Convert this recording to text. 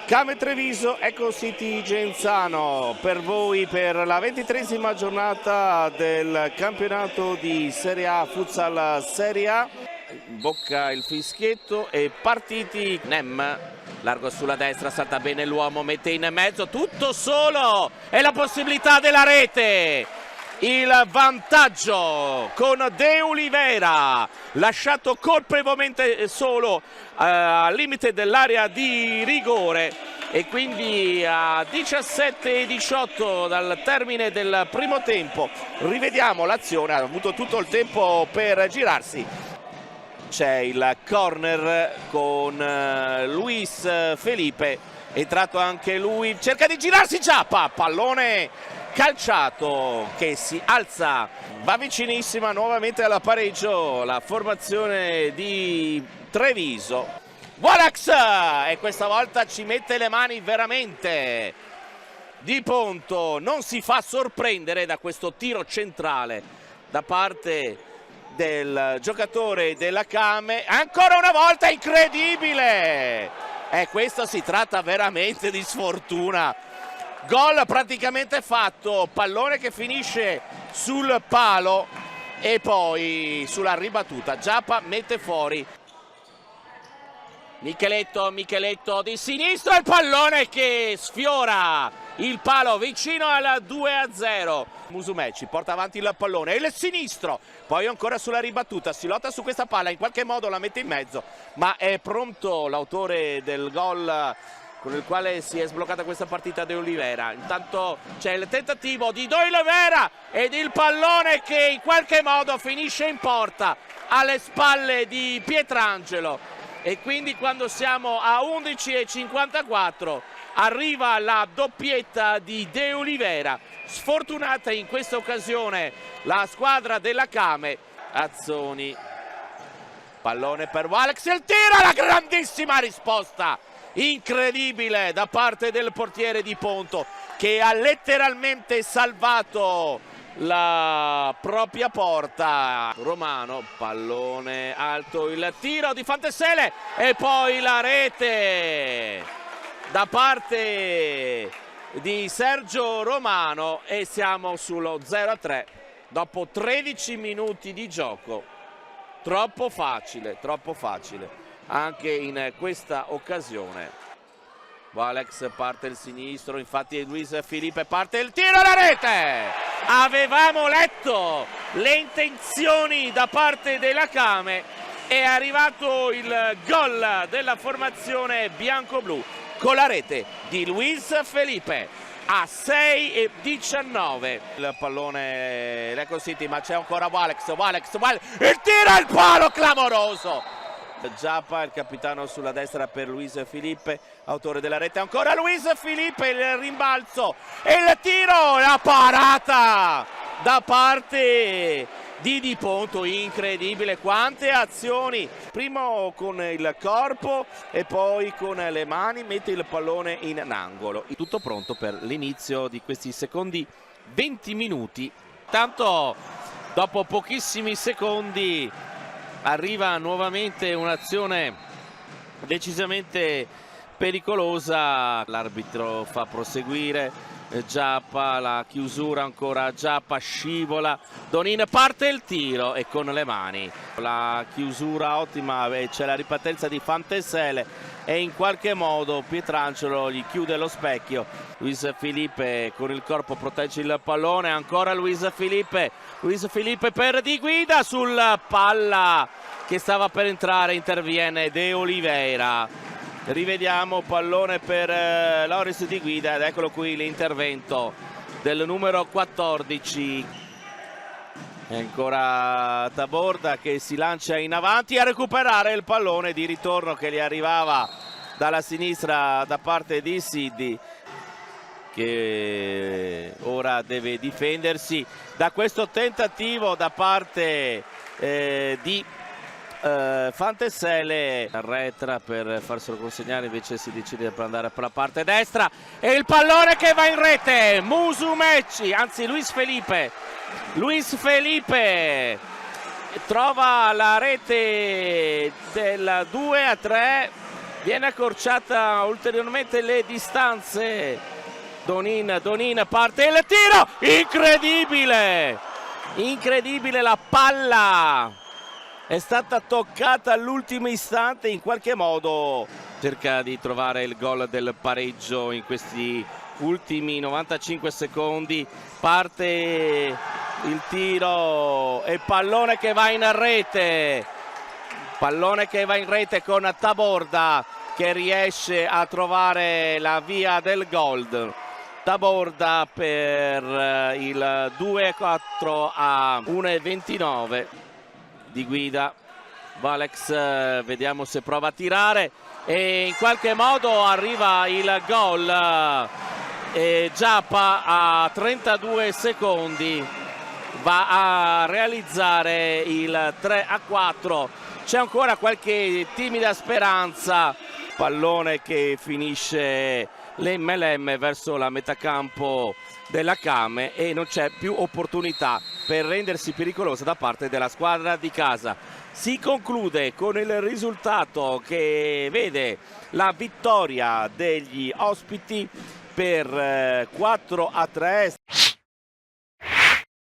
Came Treviso, Eco City Genzano, per voi per la 23esima giornata del campionato di Serie A, Futsal Serie A. Bocca il fischietto e partiti. Nem, largo sulla destra, salta bene l'uomo, mette in mezzo, tutto solo e la possibilità della rete. Il vantaggio con De Oliveira, lasciato colpevolmente solo al limite dell'area di rigore, e quindi a 17-18 dal termine del primo tempo rivediamo l'azione. Ha avuto tutto il tempo per girarsi. C'è il corner con Luis Felipe, entrato anche lui, cerca di girarsi Giappa, pallone calciato che si alza, va vicinissima nuovamente alla pareggio la formazione di Treviso. Walax, e questa volta ci mette le mani veramente. Di Ponto non si fa sorprendere da questo tiro centrale da parte del giocatore della Came. Ancora una volta incredibile, e questo si tratta veramente di sfortuna. Gol praticamente fatto, pallone che finisce sul palo e poi sulla ribattuta Giappa mette fuori. Micheletto di sinistro, il pallone che sfiora il palo vicino al 2-0. Musumeci porta avanti il pallone, il sinistro, poi ancora sulla ribattuta, si lotta su questa palla, in qualche modo la mette in mezzo, ma è pronto l'autore del gol con il quale si è sbloccata questa partita, De Oliveira. Intanto c'è il tentativo di De Oliveira ed il pallone che in qualche modo finisce in porta alle spalle di Pietrangelo, e quindi quando siamo a 11:54 arriva la doppietta di De Oliveira. Sfortunata in questa occasione la squadra della Came. Azzoni, pallone per Walex, il tiro, la grandissima risposta incredibile da parte del portiere di Ponto, che ha letteralmente salvato la propria porta. Romano, pallone alto, il tiro di Fantesele e poi la rete da parte di Sergio Romano, e siamo sullo 0-3 dopo 13 minuti di gioco. Troppo facile anche in questa occasione. Walex parte il sinistro, infatti Luis Felipe parte il tiro, la rete! Avevamo letto le intenzioni da parte della Came, è arrivato il gol della formazione bianco-blu con la rete di Luis Felipe a 6:19. Il pallone l'Eco City, ma c'è ancora Walex, il tiro al palo clamoroso. Giappa, il capitano sulla destra per Luis Felipe, autore della rete, ancora Luis Felipe, il rimbalzo e il tiro, la parata da parte di Ponto. Incredibile, quante azioni, primo con il corpo e poi con le mani, mette il pallone in angolo. Tutto pronto per l'inizio di questi secondi 20 minuti. Tanto dopo pochissimi secondi arriva nuovamente un'azione decisamente pericolosa, l'arbitro fa proseguire Giappa, la chiusura ancora Giappa, scivola, Donin parte il tiro e con le mani la chiusura ottima, c'è la ripartenza di Fantesele e in qualche modo Pietrangelo gli chiude lo specchio. Luis Felipe con il corpo protegge il pallone, ancora Luis Felipe per Di Guida sul palla che stava per entrare, interviene De Oliveira. Rivediamo, pallone per Loris Di Guida ed eccolo qui l'intervento del numero 14. E ancora Taborda che si lancia in avanti a recuperare il pallone di ritorno che gli arrivava dalla sinistra da parte di Siddi, che ora deve difendersi da questo tentativo da parte di Fantesele. Arretra per farselo consegnare, invece si decide per andare per la parte destra e il pallone che va in rete. Musumeci, anzi Luis Felipe trova la rete del 2-3 Viene accorciata ulteriormente le distanze. Donin parte il tiro, incredibile, incredibile, la palla è stata toccata all'ultimo istante, in qualche modo cerca di trovare il gol del pareggio in questi ultimi 95 secondi. Parte il tiro e pallone che va in rete, pallone che va in rete con Taborda che riesce a trovare la via del gol. Taborda per il 2-4 a 1:29 di guida. Valex, vediamo se prova a tirare e in qualche modo arriva il gol. Giappa a 32 secondi va a realizzare il 3-4. C'è ancora qualche timida speranza. Pallone che finisce l'MLM verso la metacampo della Came e non c'è più opportunità per rendersi pericolosa da parte della squadra di casa. Si conclude con il risultato che vede la vittoria degli ospiti per 4-3.